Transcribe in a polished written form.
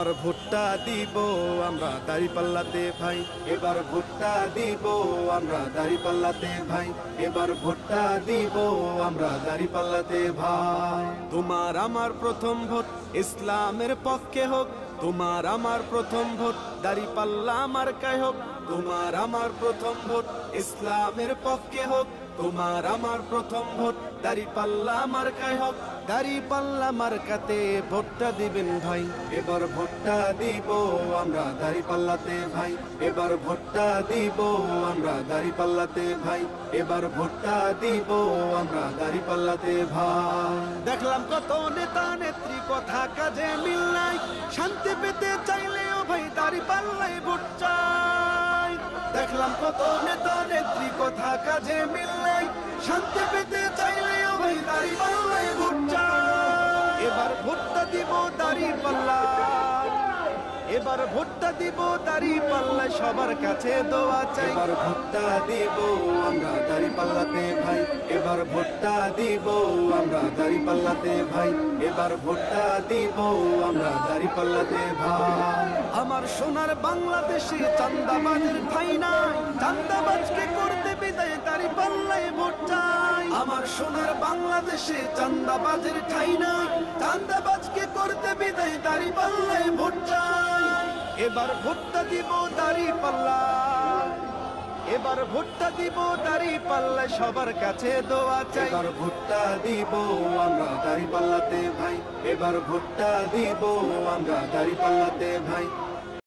এবার ভুট্টা দিব আমরা দাঁড়িপাল্লাতে ভাই, এবার ভুট্টা দিব আমরা দাঁড়িপাল্লাতে ভাই, এবার ভুট্টা দিব আমরা দাঁড়িপাল্লাতে ভাই। তোমার আমার প্রথম ভোট ইসলামের পক্ষে হোক, তোমার আমার প্রথম ভোট দাঁড়িপাল্লা মার্কায় হোক, তোমার আমার প্রথম ভোট ইসলামের পক্ষে হোক, তোমার আমার প্রথম ভোট দাঁড়িপাল্লা মার্কায় হোক। দাঁড়িপাল্লা মার্কাতে ভোটটা দিবেন ভাই, এবার ভোটটা দিব আমরা দাঁড়িপাল্লাতে ভাই, এবার ভোটটা দিব আমরা দাঁড়িপাল্লাতে ভাই, এবার ভোটটা দিব আমরা দাঁড়িপাল্লাতে ভাই। দেখলাম কত নেতা নেত্রী কথা কাজে মিল নাই, শান্তি পেতে চাইলেও ভাই দাঁড়িপাল্লাই ভোট চাই। দেখলাম কত নেতা নেত্রী কথা কাজে মিল নাই, শান্তি পেতে চাইলেও ভাই দাঁড়িপাল্লাই ভোট চাই। এবার ভোটটা দিব দাঁড়িপাল্লা, এবার ভোটটা দিব দাঁড়িপাল্লা, সবার কাছে দোয়া চাই। এবার ভোটটা দিব আমরা দাঁড়িপাল্লাতে ভাই, এবার ভোটটা দিব আমরা দাঁড়িপাল্লাতে ভাই, এবার ভোটটা দিব আমরা দাঁড়িপাল্লাতে ভাই। আমার সোনার বাংলাদেশে চান্দাবাজের ঠাঁই নাই, চান্দাবাজকে করতে বিদায় দাঁড়িপাল্লায় ভোট চাই। আমার সোনার বাংলাদেশে চান্দাবাজের ঠাঁই নাই, চান্দাবাজকে করতে বিদায় দাঁড়িপাল্লায় ভোট চাই। এবার ভোটটা দিব দাঁড়িপাল্লা, এবার ভোটটা দিব দাঁড়িপাল্লা, সবার কাছে দোয়া চাই। এবার ভোটটা দিব আমরা দাঁড়িপাল্লাতে ভাই, এবার ভোটটা দিব আমরা দাঁড়িপাল্লাতে ভাই,